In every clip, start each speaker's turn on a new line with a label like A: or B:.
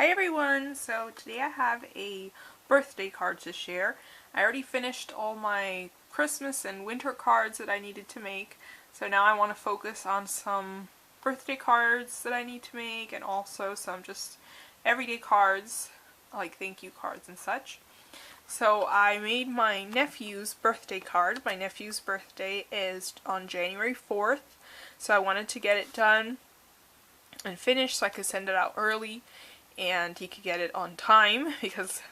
A: Hi everyone! So today I have a birthday card to share. I already finished all my Christmas and winter cards that I needed to make, so now I want to focus on some birthday cards that I need to make and also some just everyday cards, like thank you cards and such. So I made my nephew's birthday card. My nephew's birthday is on January 4th, so I wanted to get it done and finished so I could send it out early and he could get it on time, because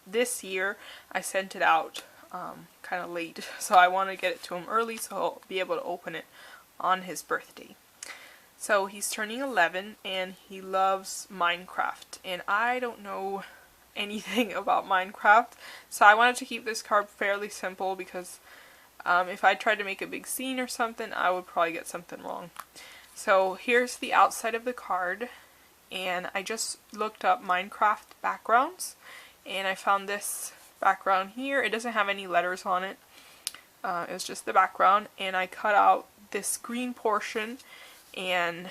A: this year I sent it out kind of late, so I want to get it to him early so he'll be able to open it on his birthday. So he's turning 11 and he loves Minecraft, and I don't know anything about Minecraft, so I wanted to keep this card fairly simple because if I tried to make a big scene or something, I would probably get something wrong. So here's the outside of the card, and I just looked up Minecraft backgrounds and I found this background here. It doesn't have any letters on it. It's just the background, and I cut out this green portion and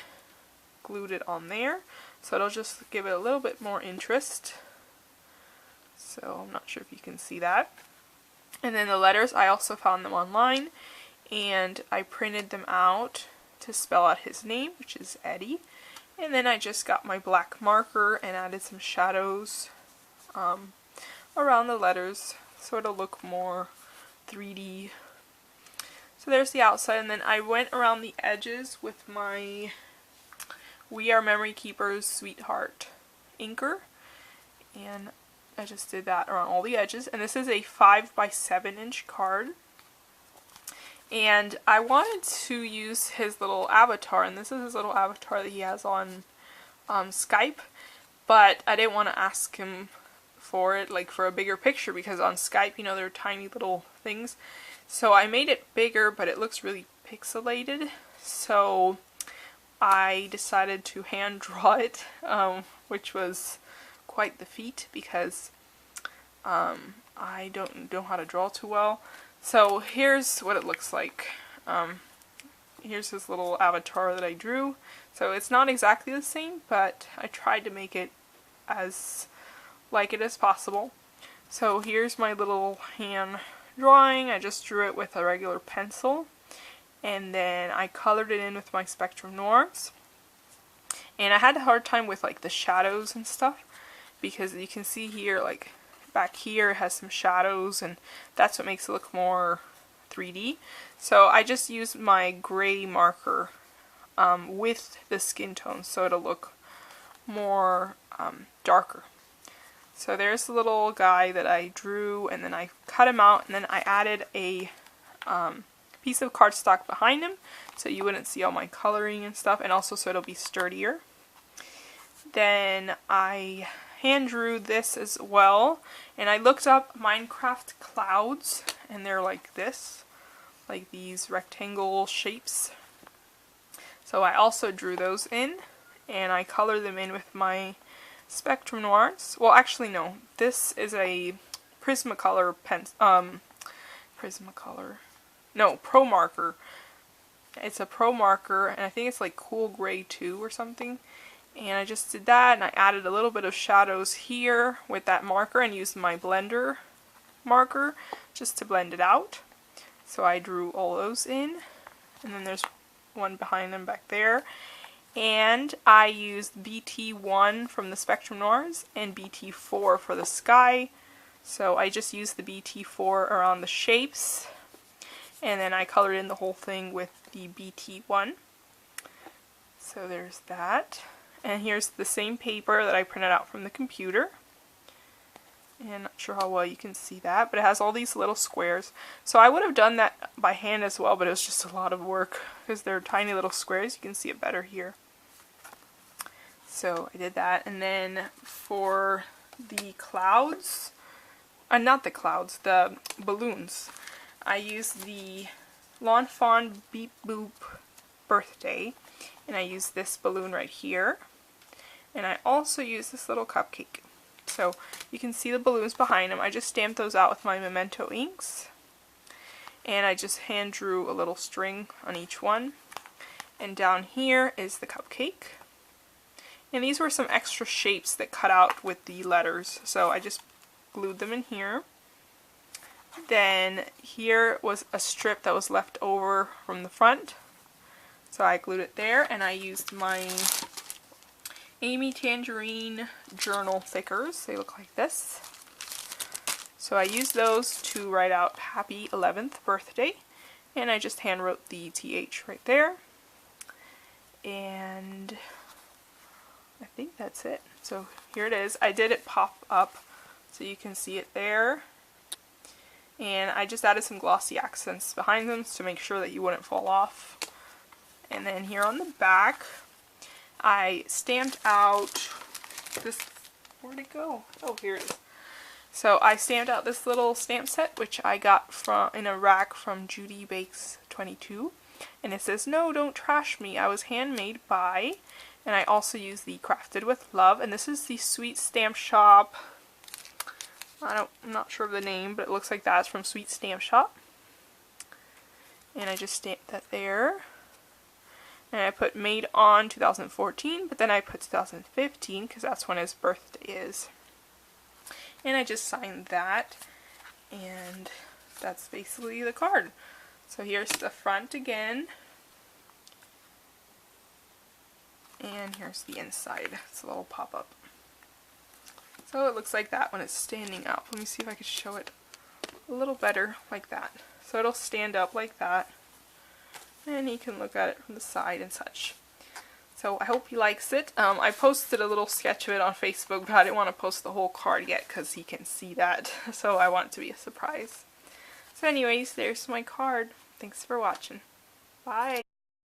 A: glued it on there, so it'll just give it a little bit more interest. So I'm not sure if you can see that. And then the letters, I also found them online and I printed them out to spell out his name, which is Eddie. And then I just got my black marker and added some shadows around the letters so it'll look more 3D. So there's the outside, and then I went around the edges with my We Are Memory Keepers Sweetheart inker, and I just did that around all the edges. And this is a 5x7 inch card. And I wanted to use his little avatar, and this is his little avatar that he has on Skype, but I didn't want to ask him for it, like for a bigger picture, because on Skype, you know, they're tiny little things. So I made it bigger, but it looks really pixelated, so I decided to hand draw it, which was quite the feat because I don't know how to draw too well. So here's what it looks like. Here's his little avatar that I drew. So it's not exactly the same, but I tried to make it as like it as possible. So here's my little hand drawing. I just drew it with a regular pencil, and then I colored it in with my Spectrum Noirs. And I had a hard time with like the shadows and stuff, because you can see here, like back here it has some shadows, and that's what makes it look more 3D. So I just used my gray marker with the skin tone so it'll look more darker. So there's the little guy that I drew, and then I cut him out, and then I added a piece of cardstock behind him so you wouldn't see all my coloring and stuff, and also so it'll be sturdier. Then I hand drew this as well, and I looked up Minecraft clouds, and they're like this, like these rectangle shapes. So I also drew those in, and I colored them in with my Spectrum Noirs. Well, actually no, this is a Prismacolor Pro Marker. It's a Pro Marker, and I think it's like Cool Gray 2 or something. And I just did that, and I added a little bit of shadows here with that marker and used my blender marker just to blend it out. So I drew all those in, and then there's one behind them back there. And I used BT1 from the Spectrum Noirs and BT4 for the sky. So I just used the BT4 around the shapes, and then I colored in the whole thing with the BT1. So there's that. And here's the same paper that I printed out from the computer. And not sure how well you can see that, but it has all these little squares. So I would have done that by hand as well, but it was just a lot of work because they're tiny little squares. You can see it better here. So I did that, and then for the clouds, not the clouds, the balloons, I used the Lawn Fawn Beep Boop Birthday, and I used this balloon right here. And I also used this little cupcake. So you can see the balloons behind them. I just stamped those out with my Memento inks. And I just hand drew a little string on each one. And down here is the cupcake. And these were some extra shapes that cut out with the letters, so I just glued them in here. Then here was a strip that was left over from the front, so I glued it there, and I used my Amy Tangerine journal thickers. They look like this. So I used those to write out Happy 11th Birthday, and I just hand wrote the TH right there. And I think that's it. So here it is. I did it pop up so you can see it there. And I just added some glossy accents behind them to make sure that you wouldn't fall off. And then here on the back, I stamped out this, where'd it go? Oh, here it is. So I stamped out this little stamp set, which I got in a rack from Judy Bakes 22. And it says, "No, don't trash me. I was handmade by," and I also used the Crafted with Love. And this is the Sweet Stamp Shop. I'm not sure of the name, but it looks like that's from Sweet Stamp Shop. And I just stamped that there. And I put made on 2014, but then I put 2015 because that's when his birthday is. And I just signed that, and that's basically the card. So here's the front again, and here's the inside. It's a little pop-up. So it looks like that when it's standing up. Let me see if I can show it a little better like that. So it'll stand up like that, and you can look at it from the side and such. So I hope he likes it. I posted a little sketch of it on Facebook, but I didn't want to post the whole card yet because he can see that. So I want it to be a surprise. So anyways, there's my card. Thanks for watching. Bye.